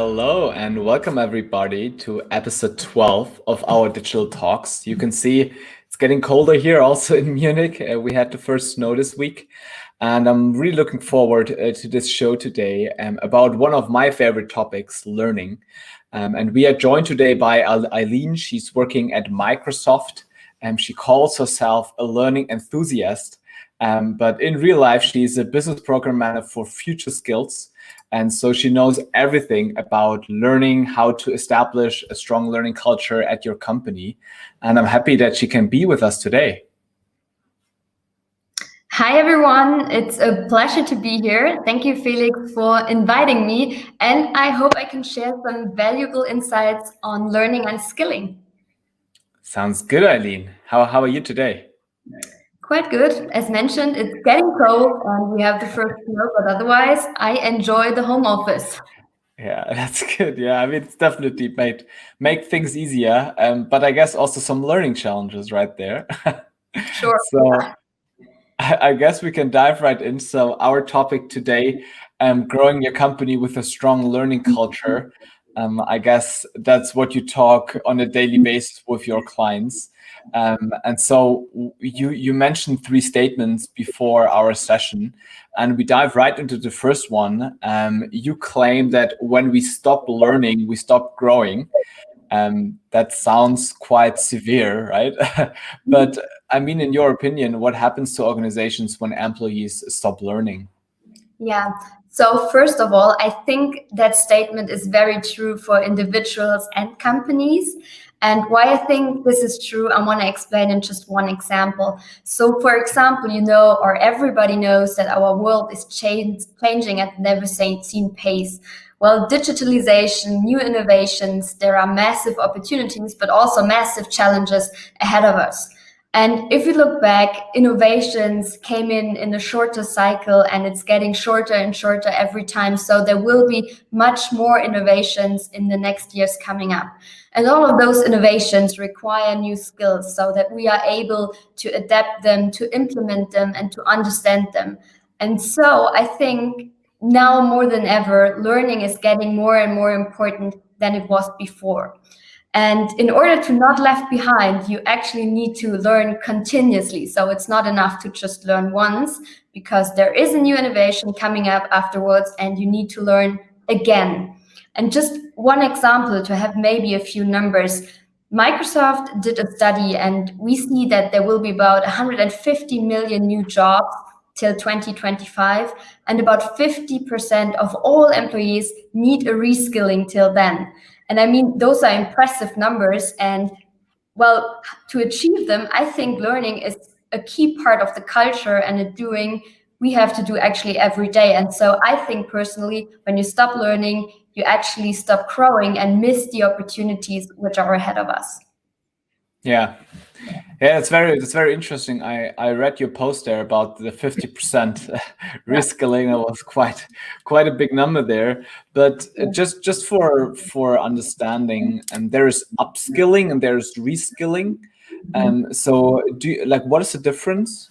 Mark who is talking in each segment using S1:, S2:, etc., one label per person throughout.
S1: Hello and welcome everybody to episode 12 of our digital talks. You can see it's getting colder here also in Munich. We had the first snow this week, and I'm really looking forward to this show today about one of my favorite topics, learning. And we are joined today by Aileen. She's working at Microsoft, and she calls herself a learning enthusiast. But in real life, she's a business program manager for future skills. And so she knows everything about learning, how to establish a strong learning culture at your company. And I'm happy that she can be with us today.
S2: Hi, everyone. It's a pleasure to be here. Thank you, Felix, for inviting me. And I hope I can share some valuable insights on learning and skilling.
S1: Sounds good, Aileen. How are you today?
S2: Quite good. As mentioned, it's getting cold and we have the first snow, but otherwise I enjoy the home office.
S1: Yeah, that's good. Yeah, I mean, it's definitely make things easier, but I guess also some learning challenges right there.
S2: Sure.
S1: So I guess we can dive right in. So our topic today, growing your company with a strong learning culture. I guess that's what you talk on a daily basis with your clients. And so you mentioned three statements before our session, and we dive right into the first one. You claim that when we stop learning, we stop growing. That sounds quite severe, right? But I mean, in your opinion, what happens to organizations when employees stop learning?
S2: Yeah. So first of all, I think that statement is very true for individuals and companies. And why I think this is true, I want to explain in just one example. So for example, or everybody knows that our world is changing at never seen pace. Well, digitalization, new innovations, there are massive opportunities, but also massive challenges ahead of us. And if you look back, innovations came in a shorter cycle, and it's getting shorter and shorter every time. So there will be much more innovations in the next years coming up. And all of those innovations require new skills so that we are able to adapt them, to implement them, and to understand them. And so I think now more than ever, learning is getting more and more important than it was before. And in order to not left behind, you actually need to learn continuously. So it's not enough to just learn once, because there is a new innovation coming up afterwards and you need to learn again. And just one example to have maybe a few numbers. Microsoft did a study and we see that there will be about 150 million new jobs till 2025, and about 50% of all employees need a reskilling till then. And I mean, those are impressive numbers. And well, to achieve them, I think learning is a key part of the culture and a doing we have to do actually every day. And so I think personally, when you stop learning, you actually stop growing and miss the opportunities which are ahead of us.
S1: Yeah, it's very interesting. I read your post there about the 50% reskilling. It was quite a big number there. But just for understanding, there is upskilling and there is reskilling. So what is the difference?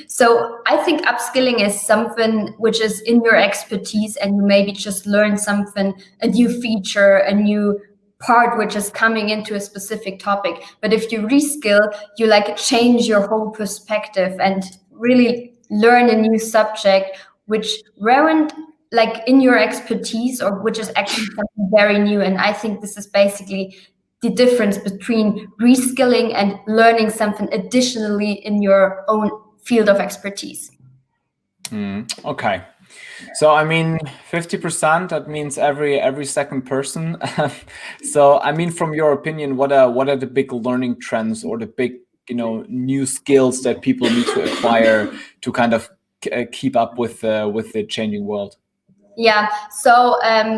S2: So I think upskilling is something which is in your expertise, and you maybe just learn something, a new feature, a new part which is coming into a specific topic. But if you reskill, you change your whole perspective and really learn a new subject which weren't in your expertise, or which is actually something very new. And I think this is basically the difference between reskilling and learning something additionally in your own field of expertise.
S1: Okay. So I mean, 50%, that means every second person. So I mean, from your opinion, what are the big learning trends or the big new skills that people need to acquire to kind of keep up with the changing world?
S2: Yeah, so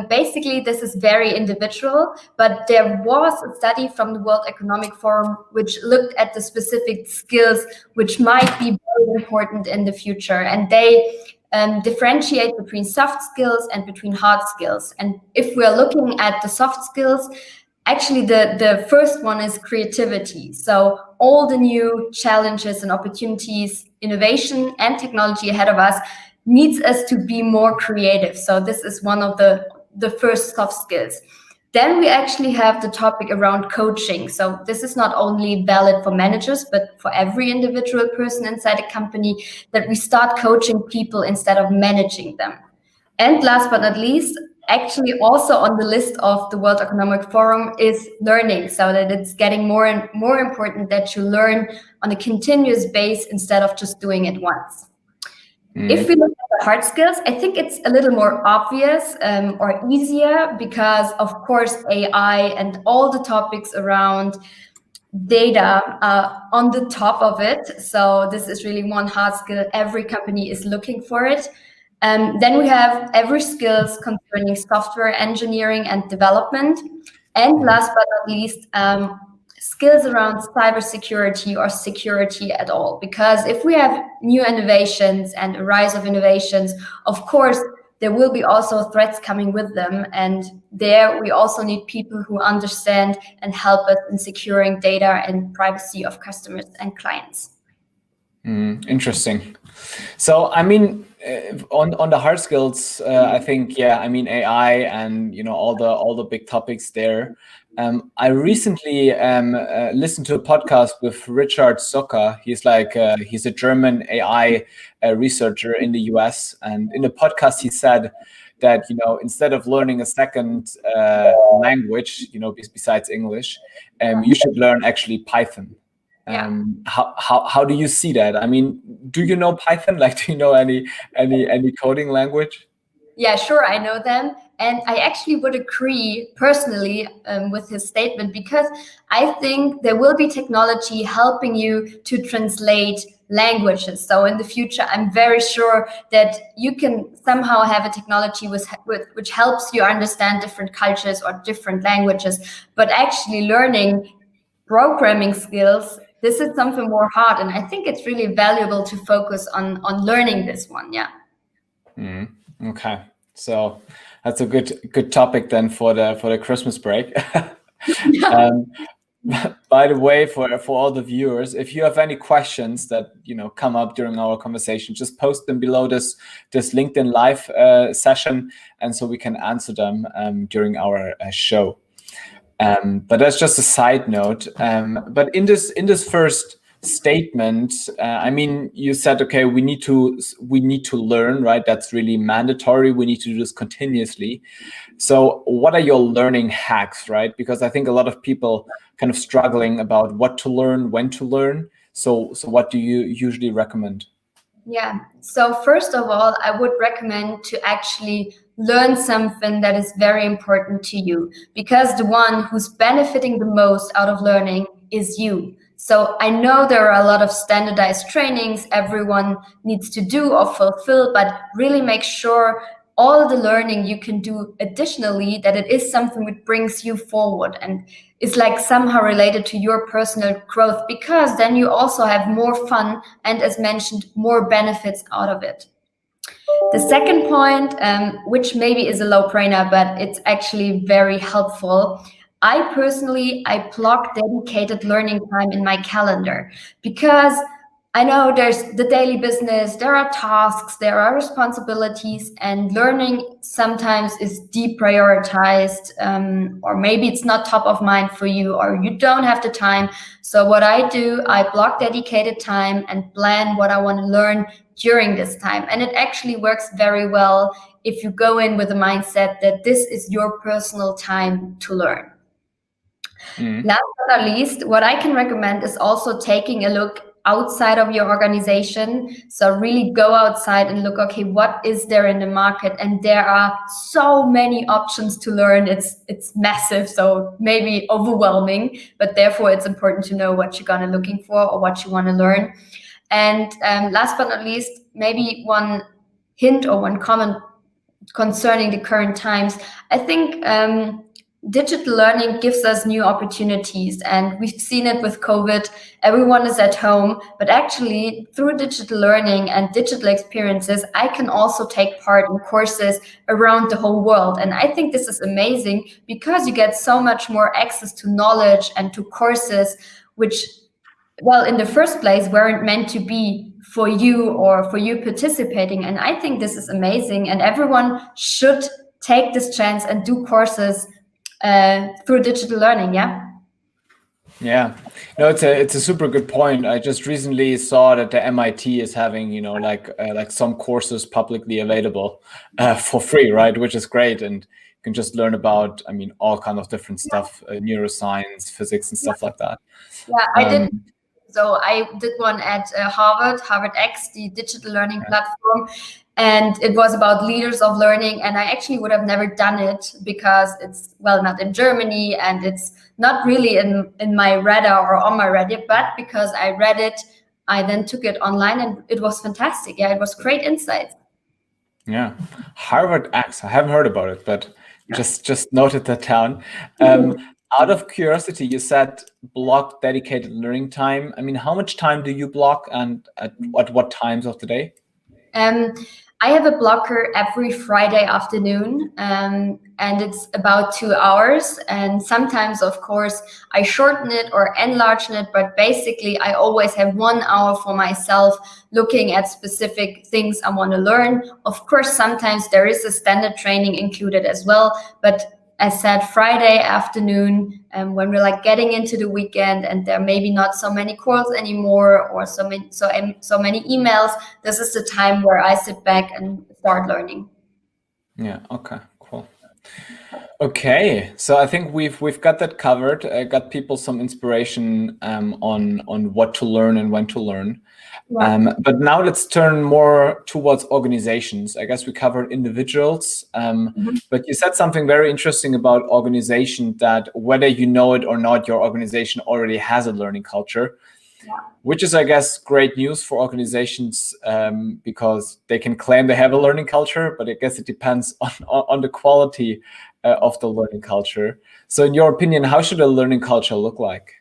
S2: basically this is very individual, but there was a study from the World Economic Forum which looked at the specific skills which might be very important in the future, and they differentiate between soft skills and between hard skills. And if we're looking at the soft skills, actually the first one is creativity. So all the new challenges and opportunities, innovation and technology ahead of us needs us to be more creative. So this is one of the the first soft skills. Then we actually have the topic around coaching. So this is not only valid for managers, but for every individual person inside a company, that we start coaching people instead of managing them. And last but not least, actually also on the list of the World Economic Forum is learning, so that it's getting more and more important that you learn on a continuous base instead of just doing it once. If we look at the hard skills, I think it's a little more obvious or easier because, of course, AI and all the topics around data are on the top of it. So this is really one hard skill. Every company is looking for it. Then we have every skills concerning software engineering and development. And last but not least, skills around cybersecurity or security at all. Because if we have new innovations and a rise of innovations, of course, there will be also threats coming with them. And there we also need people who understand and help us in securing data and privacy of customers and clients.
S1: Interesting. So, I mean, on the hard skills, I think, yeah, I mean, AI and, you know, all the big topics there. I recently listened to a podcast with Richard Zucker. He's a German AI researcher in the US, and in the podcast he said that, you know, instead of learning a second language, you know, besides English, you should learn actually Python. How do you see that? I mean, do you know Python? Like, do you know any coding language?
S2: Yeah, sure, I know them. And I actually would agree personally with his statement, because I think there will be technology helping you to translate languages. So in the future, I'm very sure that you can somehow have a technology which helps you understand different cultures or different languages. But actually learning programming skills, this is something more hard. And I think it's really valuable to focus on learning this one. Yeah.
S1: Okay, so that's a good topic then for the Christmas break. By the way, for all the viewers, if you have any questions that, you know, come up during our conversation, just post them below this LinkedIn live session, and so we can answer them during our show. But that's just a side note. But in this first statement, I mean, you said, okay, we need to learn, right? That's really mandatory. We need to do this continuously. So what are your learning hacks, right? Because I think a lot of people kind of struggling about what to learn, when to learn. So what do you usually recommend?
S2: Yeah. So first of all, I would recommend to actually learn something that is very important to you, because the one who's benefiting the most out of learning is you. So I know there are a lot of standardized trainings everyone needs to do or fulfill, but really make sure all the learning you can do additionally, that it is something which brings you forward and is like somehow related to your personal growth, because then you also have more fun and, as mentioned, more benefits out of it. The second point, which maybe is a low-brainer, but it's actually very helpful. I block dedicated learning time in my calendar, because I know there's the daily business, there are tasks, there are responsibilities, and learning sometimes is deprioritized, or maybe it's not top of mind for you, or you don't have the time. So what I do, I block dedicated time and plan what I want to learn during this time. And it actually works very well if you go in with a mindset that this is your personal time to learn. Last but not least, what I can recommend is also taking a look outside of your organization. So really go outside and look, okay, what is there in the market? And there are so many options to learn. It's massive, so maybe overwhelming, but therefore it's important to know what you're gonna looking for or what you want to learn. And last but not least, maybe one hint or one comment concerning the current times. I think digital learning gives us new opportunities, and we've seen it with COVID. Everyone is at home, but actually through digital learning and digital experiences, I can also take part in courses around the whole world. And I think this is amazing, because you get so much more access to knowledge and to courses which, well, in the first place, weren't meant to be for you or for you participating. And I think this is amazing, and everyone should take this chance and do courses through digital learning.
S1: Yeah, no, it's a super good point. I just recently saw that the MIT is having, like some courses publicly available for free, right? Which is great, and you can just learn about, I mean, all kind of different stuff, neuroscience, physics, and stuff like that.
S2: Yeah, I did. So I did one at Harvard X, the digital learning platform, and it was about leaders of learning. And I actually would have never done it because it's, well, not in Germany, and it's not really in my radar or on my radar, but because I read it, I then took it online, and it was fantastic. Yeah, it was great insights.
S1: Yeah, Harvard X. I haven't heard about it, but just noted that down. Out of curiosity, you said block dedicated learning time. I mean, how much time do you block, and at what times of the day?
S2: I have a blocker every Friday afternoon, and it's about 2 hours. And sometimes, of course, I shorten it or enlarge it, but basically, I always have 1 hour for myself looking at specific things I want to learn. Of course, sometimes there is a standard training included as well, but as said, Friday afternoon, when we're like getting into the weekend and there may be not so many calls anymore or so many emails, this is the time where I sit back and start learning.
S1: Yeah. Okay. Cool. Okay, so I think we've got that covered. Got people some inspiration on what to learn and when to learn.
S2: Yeah.
S1: But now let's turn more towards organizations. I guess we covered individuals, but you said something very interesting about organization, that whether you know it or not, your organization already has a learning culture, which is, I guess, great news for organizations, because they can claim they have a learning culture, but I guess it depends on the quality of the learning culture. So in your opinion, how should a learning culture look like?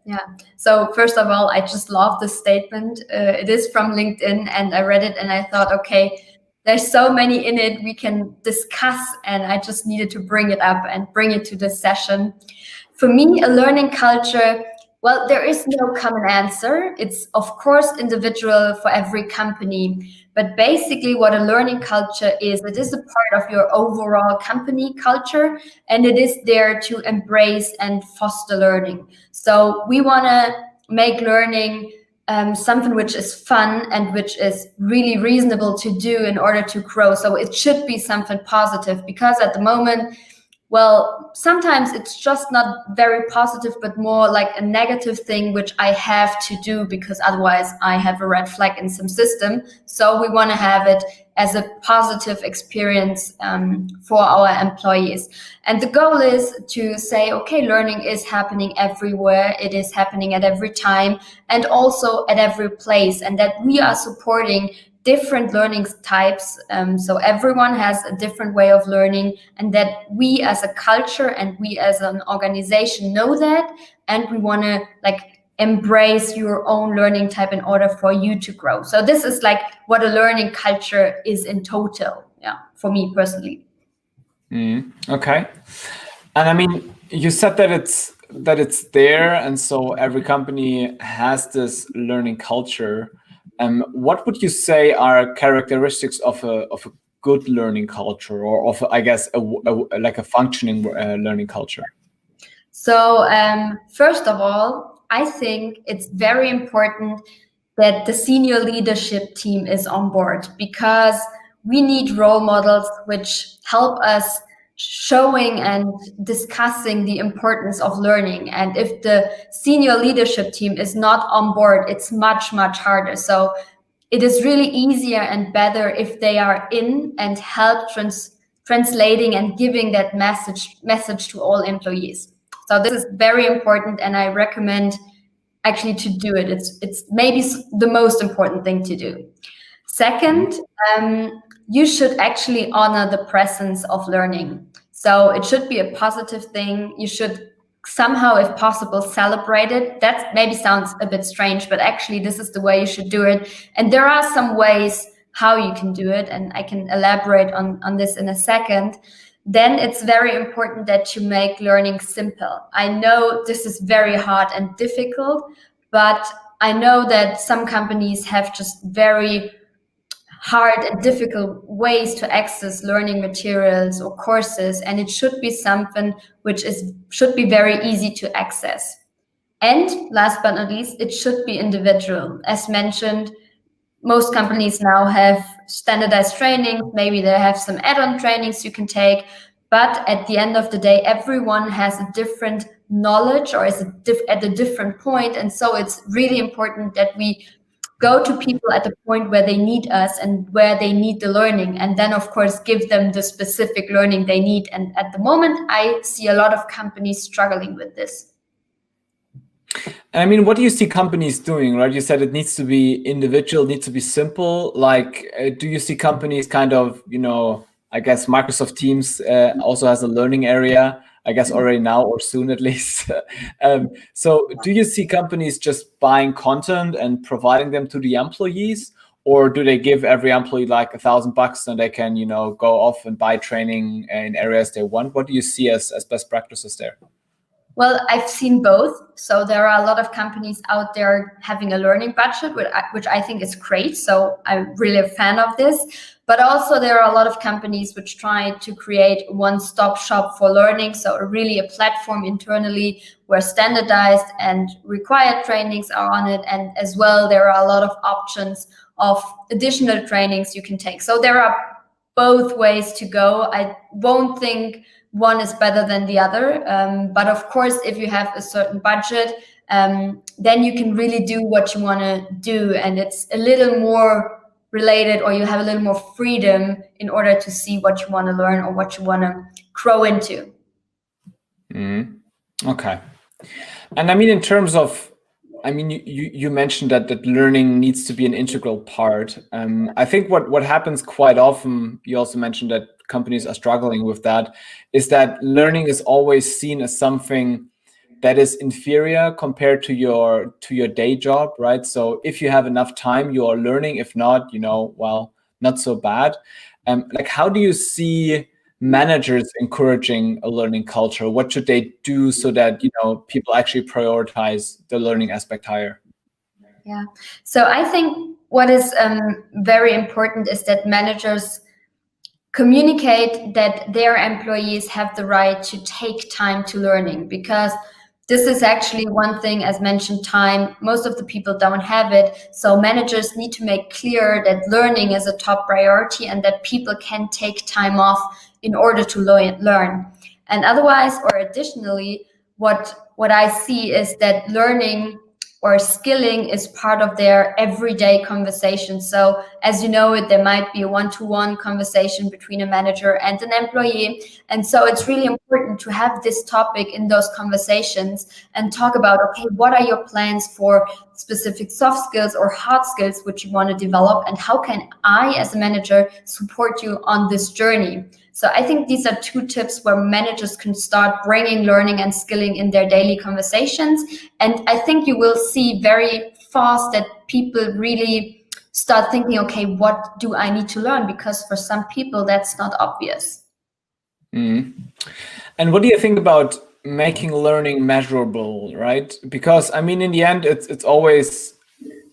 S2: Yeah. So first of all, I just love this statement. It is from LinkedIn, and I read it and I thought, okay, there's so many in it we can discuss, and I just needed to bring it up and bring it to this session. For me, a learning culture, well, there is no common answer. It's of course individual for every company. But basically what a learning culture is, it is a part of your overall company culture, and it is there to embrace and foster learning. So we want to make learning something which is fun and which is really reasonable to do in order to grow. So it should be something positive, because at the moment, well, sometimes it's just not very positive, but more like a negative thing, which I have to do because otherwise I have a red flag in some system. So we want to have it as a positive experience for our employees. And the goal is to say, okay, learning is happening everywhere. It is happening at every time and also at every place, and that we are supporting different learning types. So everyone has a different way of learning, and that we as a culture and we as an organization know that, and we want to embrace your own learning type in order for you to grow. So this is like what a learning culture is in total, for me personally.
S1: Okay. And I mean, you said that it's there, and so every company has this learning culture. What would you say are characteristics of a good learning culture, or of, I guess, like a functioning learning culture?
S2: So first of all, I think it's very important that the senior leadership team is on board, because we need role models which help us showing and discussing the importance of learning. And if the senior leadership team is not on board, it's much, much harder. So it is really easier and better if they are in and help translating and giving that message to all employees. So this is very important, and I recommend actually to do it. It's maybe the most important thing to do. Second, you should actually honor the presence of learning. So it should be a positive thing. You should somehow, if possible, celebrate it. That maybe sounds a bit strange, but actually this is the way you should do it. And there are some ways how you can do it, and I can elaborate on this in a second. Then it's very important that you make learning simple. I know this is very hard and difficult, but I know that some companies have just very hard and difficult ways to access learning materials or courses, and it should be something which should be very easy to access. And last but not least, it should be individual. As mentioned, most companies now have standardized trainings. Maybe they have some add-on trainings you can take, but at the end of the day, everyone has a different knowledge or is at a different point. And so it's really important that we go to people at the point where they need us and where they need the learning, and then of course give them the specific learning they need. And at the moment, I see a lot of companies struggling with this.
S1: I mean, what do you see companies doing, right? You said it needs to be individual, needs to be simple. Like, do you see companies kind of, I guess Microsoft Teams also has a learning area, I guess already now or soon at least. So do you see companies just buying content and providing them to the employees? Or do they give every employee like $1,000 and they can, go off and buy training in areas they want? What do you see as best practices there?
S2: Well, I've seen both. So there are a lot of companies out there having a learning budget, which I think is great. So I'm really a fan of this. But also there are a lot of companies which try to create a one-stop shop for learning. So really a platform internally where standardized and required trainings are on it. And as well, there are a lot of options of additional trainings you can take. So there are both ways to go. I won't think one is better than the other. But of course, if you have a certain budget, then you can really do what you want to do. And it's a little more related, or you have a little more freedom in order to see what you want to learn or what you want to grow into.
S1: Mm-hmm. Okay. And I mean, in terms of, you mentioned that learning needs to be an integral part. I think what happens quite often, you also mentioned that companies are struggling with that, is that learning is always seen as something that is inferior compared to your day job, right? So if you have enough time, you are learning. If not, well, not so bad. Like, how do you see managers encouraging a learning culture? What should they do so that people actually prioritize the learning aspect higher?
S2: Yeah. So I think what is very important is that managers communicate that their employees have the right to take time to learning, because this is actually one thing, as mentioned, time. Most of the people don't have it. So managers need to make clear that learning is a top priority and that people can take time off in order to learn. And otherwise, or additionally, what I see is that learning or skilling is part of their everyday conversation. So as you know, there might be a one-to-one conversation between a manager and an employee. And so it's really important to have this topic in those conversations and talk about, okay, what are your plans for specific soft skills or hard skills which you want to develop, and how can I as a manager support you on this journey? So I think these are two tips where managers can start bringing learning and skilling in their daily conversations. And I think you will see very fast that people really start thinking, okay, what do I need to learn? Because for some people, that's not obvious.
S1: Mm. And what do you think about making learning measurable, right? Because I mean, in the end, it's always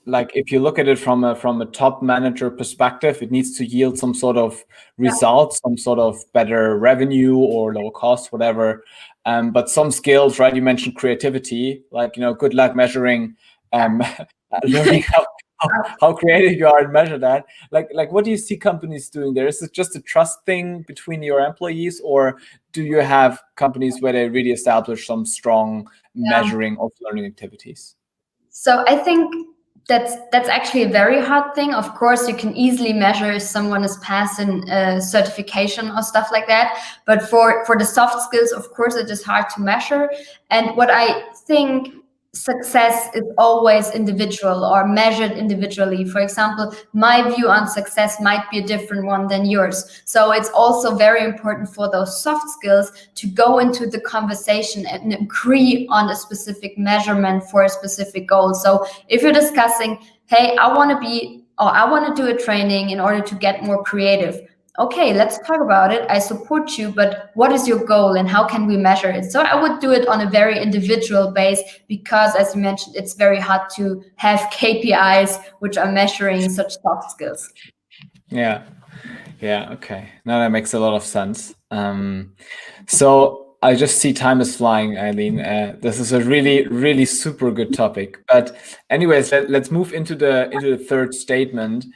S1: like, if you look at it from a top manager perspective, it needs to yield some sort of results, some sort of better revenue or lower cost, whatever. But some skills, right? You mentioned creativity, like, good luck measuring learning how creative you are and measure that. Like what do you see companies doing there? Is it just a trust thing between your employees, or do you have companies where they really establish some strong measuring of learning activities?
S2: So I think that's actually a very hard thing. Of course, you can easily measure if someone is passing a certification or stuff like that. But for the soft skills, of course, it is hard to measure. And what I think, success is always individual or measured individually. For example, my view on success might be a different one than yours. So it's also very important for those soft skills to go into the conversation and agree on a specific measurement for a specific goal. So if you're discussing, hey, I want to do a training in order to get more creative. Okay, let's talk about it. I support you, but what is your goal and how can we measure it? So I would do it on a very individual base, because as you mentioned, it's very hard to have KPIs which are measuring such soft skills.
S1: Yeah. Yeah. Okay. Now that makes a lot of sense. So I just see time is flying, Eileen. This is a really, really super good topic. But anyways, let's move into the third statement.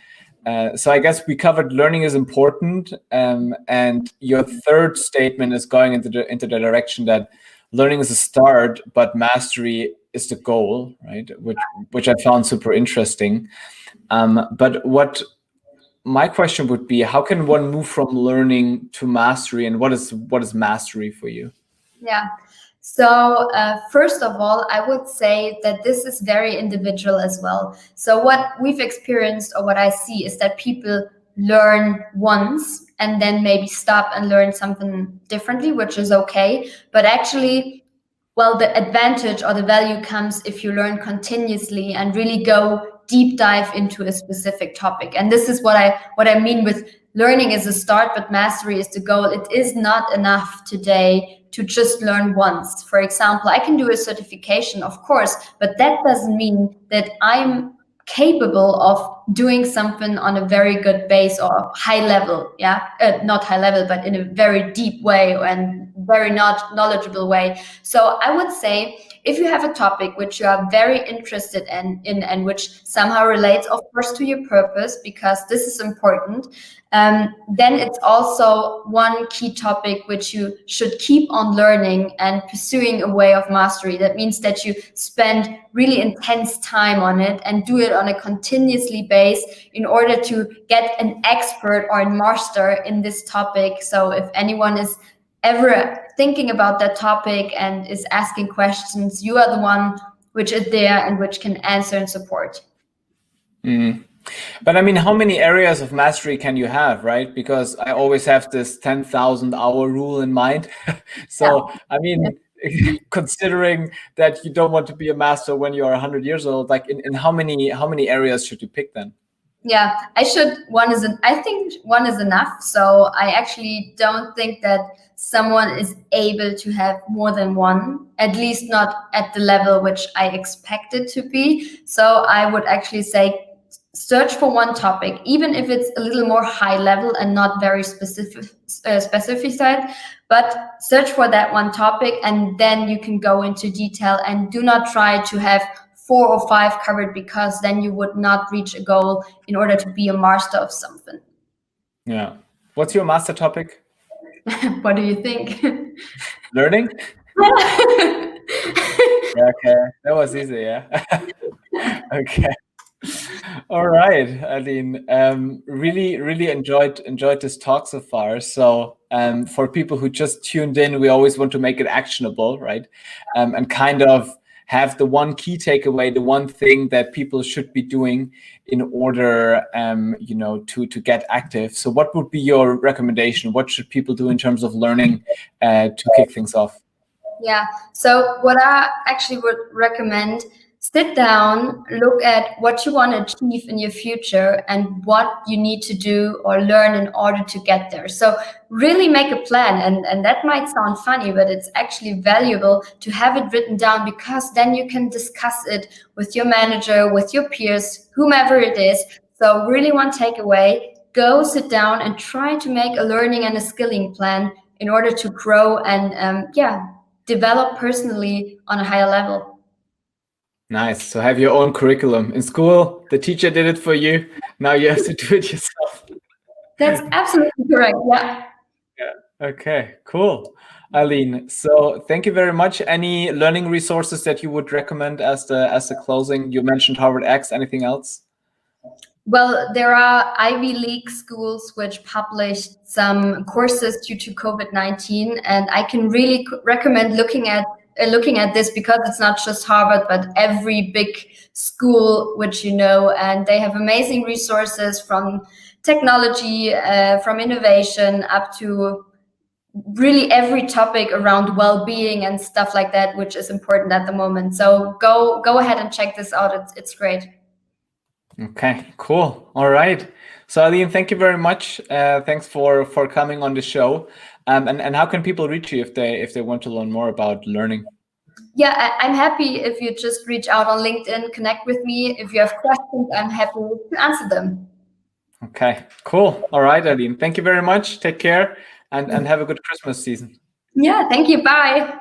S1: So I guess we covered learning is important, and your third statement is going into the direction that learning is a start, but mastery is the goal, right? Which I found super interesting. But what my question would be, how can one move from learning to mastery, and what is mastery for you?
S2: Yeah. So, first of all, I would say that this is very individual as well. So, what we've experienced or what I see is that people learn once and then maybe stop and learn something differently, which is okay. But actually, well, the advantage or the value comes if you learn continuously and really go deep dive into a specific topic. And this is what I mean with learning is a start, but mastery is the goal. It is not enough today to just learn once. For example, I can do a certification, of course, but that doesn't mean that I'm capable of doing something on a very good base or high level. Yeah, not high level, but in a very deep way and very not knowledgeable way. So I would say if you have a topic which you are very interested in and which somehow relates, of course, to your purpose, because this is important, then it's also one key topic which you should keep on learning and pursuing a way of mastery. That means that you spend really intense time on it and do it on a continuously base in order to get an expert or a master in this topic. So if anyone is ever thinking about that topic and is asking questions, you are the one which is there and which can answer and support.
S1: But I mean, how many areas of mastery can you have, right? Because I always have this 10,000 hour rule in mind. So, I mean, considering that you don't want to be a master when you're 100 years old, like in how many areas should you pick then?
S2: Yeah, I think one is enough. So I actually don't think that someone is able to have more than one, at least not at the level which I expect it to be. So I would actually say search for one topic, even if it's a little more high level and not very specified, but search for that one topic and then you can go into detail and do not try to have 4 or 5 covered, because then you would not reach a goal in order to be a master of something.
S1: Yeah. What's your master topic?
S2: What do you think?
S1: Learning? Yeah, okay. That was easy, yeah. Okay. All right, Aileen. Really, really enjoyed this talk so far. So, for people who just tuned in, we always want to make it actionable, right? And kind of have the one key takeaway, the one thing that people should be doing in order, to get active. So, what would be your recommendation? What should people do in terms of learning to kick things off?
S2: Yeah. So what I actually would recommend, sit down, look at what you want to achieve in your future and what you need to do or learn in order to get there. So really make a plan. And that might sound funny, but it's actually valuable to have it written down, because then you can discuss it with your manager, with your peers, whomever it is. So really one takeaway, go sit down and try to make a learning and a skilling plan in order to grow and develop personally on a higher level.
S1: Nice. So have your own curriculum. In school, the teacher did it for you. Now you have to do it yourself.
S2: That's absolutely correct. Yeah.
S1: Yeah. Okay, cool. Aileen, so thank you very much. Any learning resources that you would recommend as the closing? You mentioned Harvard X. Anything else?
S2: Well, there are Ivy League schools which published some courses due to COVID-19, and I can really recommend looking at this, because it's not just Harvard, but every big school which you know, and they have amazing resources from technology, from innovation up to really every topic around well-being and stuff like that, which is important at the moment. So go ahead and check this out. It's great.
S1: Okay, cool. All right. So Aileen, thank you very much. Thanks for coming on the show. And how can people reach you if they want to learn more about learning?
S2: Yeah, I'm happy if you just reach out on LinkedIn, connect with me. If you have questions, I'm happy to answer them.
S1: Okay, cool. All right, Aileen. Thank you very much. Take care and have a good Christmas season.
S2: Yeah, thank you. Bye.